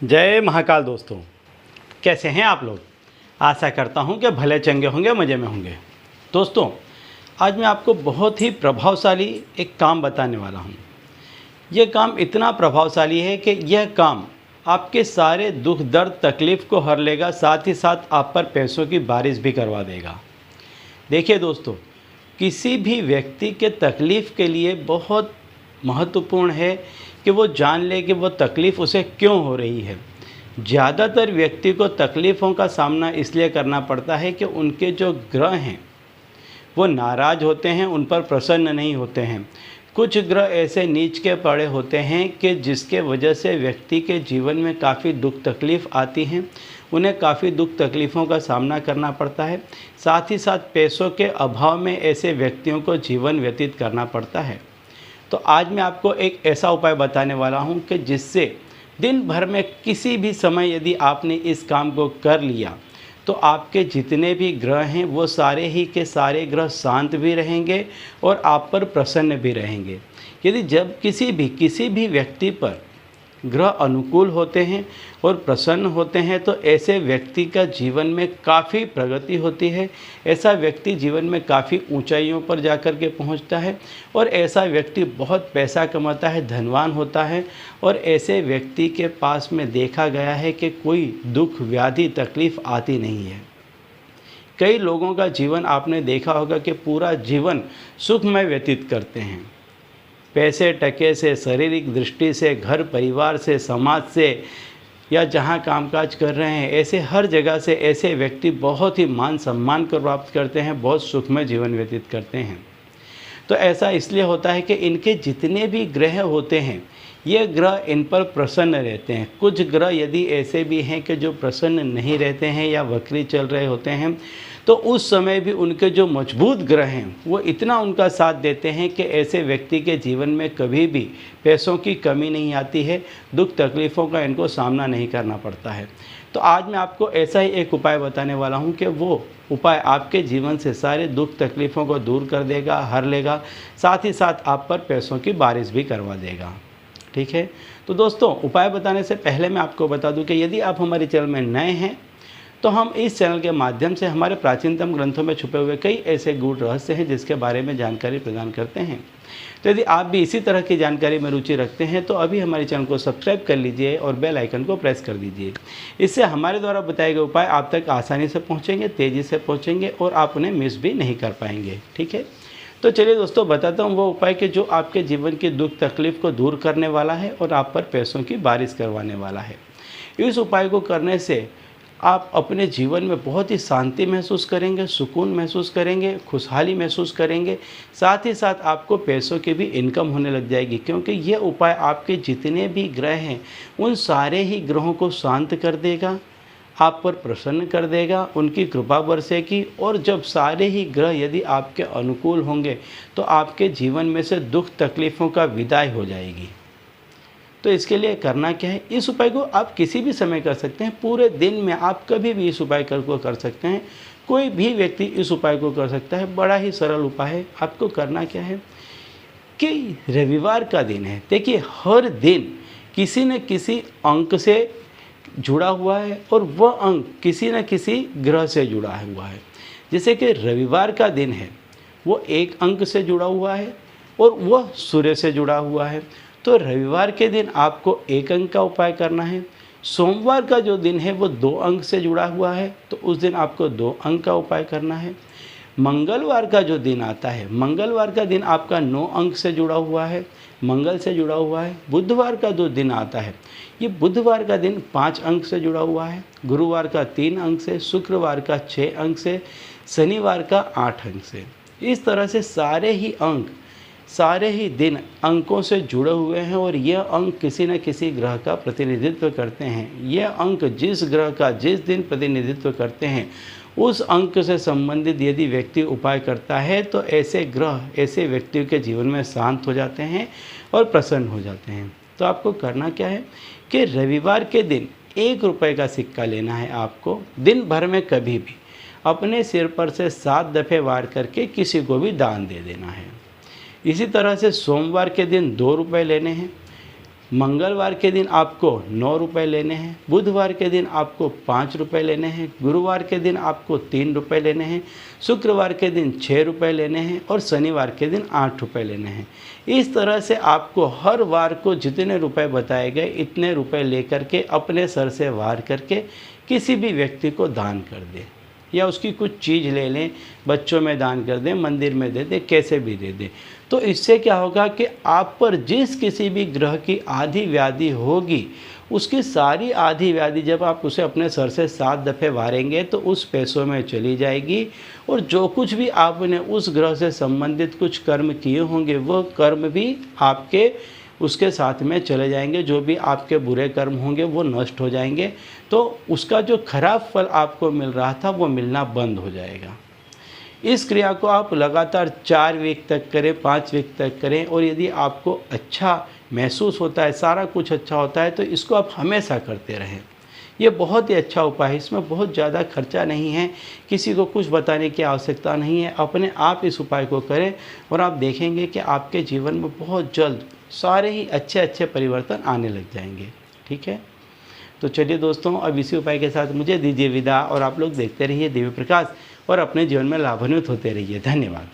जय महाकाल दोस्तों, कैसे हैं आप लोग। आशा करता हूं कि भले चंगे होंगे, मज़े में होंगे। दोस्तों, आज मैं आपको बहुत ही प्रभावशाली एक काम बताने वाला हूं। यह काम इतना प्रभावशाली है कि यह काम आपके सारे दुख दर्द तकलीफ़ को हर लेगा, साथ ही साथ आप पर पैसों की बारिश भी करवा देगा। देखिए दोस्तों, किसी भी व्यक्ति के तकलीफ़ के लिए बहुत महत्वपूर्ण है कि वो जान ले कि वो तकलीफ़ उसे क्यों हो रही है। ज़्यादातर व्यक्ति को तकलीफ़ों का सामना इसलिए करना पड़ता है कि उनके जो ग्रह हैं वो नाराज़ होते हैं, उन पर प्रसन्न नहीं होते हैं। कुछ ग्रह ऐसे नीच के पड़े होते हैं कि जिसके वजह से व्यक्ति के जीवन में काफ़ी दुख तकलीफ़ आती हैं, उन्हें काफ़ी दुख तकलीफ़ों का सामना करना पड़ता है। साथ ही साथ पैसों के अभाव में ऐसे व्यक्तियों को जीवन व्यतीत करना पड़ता है। तो आज मैं आपको एक ऐसा उपाय बताने वाला हूं कि जिससे दिन भर में किसी भी समय यदि आपने इस काम को कर लिया तो आपके जितने भी ग्रह हैं वो सारे ही के सारे ग्रह शांत भी रहेंगे और आप पर प्रसन्न भी रहेंगे। यदि जब किसी भी व्यक्ति पर ग्रह अनुकूल होते हैं और प्रसन्न होते हैं तो ऐसे व्यक्ति का जीवन में काफ़ी प्रगति होती है। ऐसा व्यक्ति जीवन में काफ़ी ऊंचाइयों पर जाकर के पहुंचता है और ऐसा व्यक्ति बहुत पैसा कमाता है, धनवान होता है। और ऐसे व्यक्ति के पास में देखा गया है कि कोई दुख व्याधि तकलीफ़ आती नहीं है। कई लोगों का जीवन आपने देखा होगा कि पूरा जीवन सुखमय व्यतीत करते हैं। पैसे टके से, शारीरिक दृष्टि से, घर परिवार से, समाज से, या जहाँ कामकाज कर रहे हैं, ऐसे हर जगह से ऐसे व्यक्ति बहुत ही मान सम्मान को प्राप्त करते हैं, बहुत सुखमय जीवन व्यतीत करते हैं। तो ऐसा इसलिए होता है कि इनके जितने भी ग्रह होते हैं ये ग्रह इन पर प्रसन्न रहते हैं। कुछ ग्रह यदि ऐसे भी हैं कि जो प्रसन्न नहीं रहते हैं या वक्री चल रहे होते हैं तो उस समय भी उनके जो मजबूत ग्रह हैं वो इतना उनका साथ देते हैं कि ऐसे व्यक्ति के जीवन में कभी भी पैसों की कमी नहीं आती है, दुख तकलीफ़ों का इनको सामना नहीं करना पड़ता है। तो आज मैं आपको ऐसा ही एक उपाय बताने वाला हूं कि वो उपाय आपके जीवन से सारे दुख तकलीफ़ों को दूर कर देगा, हर लेगा, साथ ही साथ आप पर पैसों की बारिश भी करवा देगा। ठीक है, तो दोस्तों, उपाय बताने से पहले मैं आपको बता दूं कि यदि आप हमारे चैनल में नए हैं तो हम इस चैनल के माध्यम से हमारे प्राचीनतम ग्रंथों में छुपे हुए कई ऐसे गूढ़ रहस्य हैं जिसके बारे में जानकारी प्रदान करते हैं। तो यदि आप भी इसी तरह की जानकारी में रुचि रखते हैं तो अभी हमारे चैनल को सब्सक्राइब कर लीजिए और बेल आइकन को प्रेस कर दीजिए। इससे हमारे द्वारा बताए गए उपाय आप तक आसानी से पहुँचेंगे, तेज़ी से पहुँचेंगे और आप उन्हें मिस भी नहीं कर पाएंगे। ठीक है, तो चलिए दोस्तों, बताता हूँ वो उपाय कि जो आपके जीवन की दुख तकलीफ़ को दूर करने वाला है और आप पर पैसों की बारिश करवाने वाला है। इस उपाय को करने से आप अपने जीवन में बहुत ही शांति महसूस करेंगे, सुकून महसूस करेंगे, खुशहाली महसूस करेंगे। साथ ही साथ आपको पैसों की भी इनकम होने लग जाएगी, क्योंकि ये उपाय आपके जितने भी ग्रह हैं उन सारे ही ग्रहों को शांत कर देगा, आप पर प्रसन्न कर देगा, उनकी कृपा बरसेगी। और जब सारे ही ग्रह यदि आपके अनुकूल होंगे तो आपके जीवन में से दुख तकलीफ़ों का विदाई हो जाएगी। तो इसके लिए करना क्या है, इस उपाय को आप किसी भी समय कर सकते हैं। पूरे दिन में आप कभी भी इस उपाय को कर सकते हैं। कोई भी व्यक्ति इस उपाय को कर सकता है। बड़ा ही सरल उपाय है। आपको करना क्या है कि रविवार का दिन है, देखिए हर दिन किसी न किसी अंक से जुड़ा हुआ है और वह अंक किसी न किसी ग्रह से जुड़ा हुआ है। जैसे कि रविवार का दिन है वो एक अंक से जुड़ा हुआ है और वह सूर्य से जुड़ा हुआ है। तो रविवार के दिन आपको एक अंक का उपाय करना है। सोमवार का जो दिन है वो 2 अंक से जुड़ा हुआ है, तो उस दिन आपको 2 अंक का उपाय करना है। मंगलवार का जो दिन आता है, मंगलवार का दिन आपका 9 अंक से जुड़ा हुआ है, मंगल से जुड़ा हुआ है। बुधवार का जो दिन आता है, ये बुधवार का दिन 5 अंक से जुड़ा हुआ है। गुरुवार का 3 अंक से, शुक्रवार का 6 अंक से, शनिवार का 8 अंक से। इस तरह से सारे ही अंक, सारे ही दिन अंकों से जुड़े हुए हैं और यह अंक किसी न किसी ग्रह का प्रतिनिधित्व करते हैं। यह अंक जिस ग्रह का जिस दिन प्रतिनिधित्व करते हैं उस अंक से संबंधित यदि व्यक्ति उपाय करता है तो ऐसे ग्रह ऐसे व्यक्तियों के जीवन में शांत हो जाते हैं और प्रसन्न हो जाते हैं। तो आपको करना क्या है कि रविवार के दिन 1 रुपये का सिक्का लेना है। आपको दिन भर में कभी भी अपने सिर पर से 7 दफ़े वार करके किसी को भी दान दे देना है। इसी तरह से सोमवार के दिन 2 रुपये लेने हैं, मंगलवार के दिन आपको 9 रुपये लेने हैं, बुधवार के दिन आपको 5 रुपये लेने हैं, गुरुवार के दिन आपको 3 रुपये लेने हैं, शुक्रवार के दिन 6 रुपये लेने हैं और शनिवार के दिन 8 रुपये लेने हैं। इस तरह से आपको हर वार को जितने रुपए बताए गए इतने रुपए लेकर के अपने सर से वार करके किसी भी व्यक्ति को दान कर दें, या उसकी कुछ चीज़ ले लें, बच्चों में दान कर दें, मंदिर में दे दें, कैसे भी दे दें। तो इससे क्या होगा कि आप पर जिस किसी भी ग्रह की आधी व्याधि होगी, उसकी सारी आधी व्याधि जब आप उसे अपने सर से 7 दफ़े वारेंगे तो उस पैसों में चली जाएगी, और जो कुछ भी आपने उस ग्रह से संबंधित कुछ कर्म किए होंगे वो कर्म भी आपके उसके साथ में चले जाएंगे। जो भी आपके बुरे कर्म होंगे वो नष्ट हो जाएंगे, तो उसका जो खराब फल आपको मिल रहा था वो मिलना बंद हो जाएगा। इस क्रिया को आप लगातार 4 वीक तक करें, 5 वीक तक करें, और यदि आपको अच्छा महसूस होता है, सारा कुछ अच्छा होता है, तो इसको आप हमेशा करते रहें। ये बहुत ही अच्छा उपाय है, इसमें बहुत ज़्यादा खर्चा नहीं है, किसी को कुछ बताने की आवश्यकता नहीं है। अपने आप इस उपाय को करें और आप देखेंगे कि आपके जीवन में बहुत जल्द सारे ही अच्छे अच्छे परिवर्तन आने लग जाएंगे। ठीक है, तो चलिए दोस्तों, अब इसी उपाय के साथ मुझे दीजिए विदा, और आप लोग देखते रहिए दिव्य प्रकाश और अपने जीवन में लाभान्वित होते रहिए। धन्यवाद।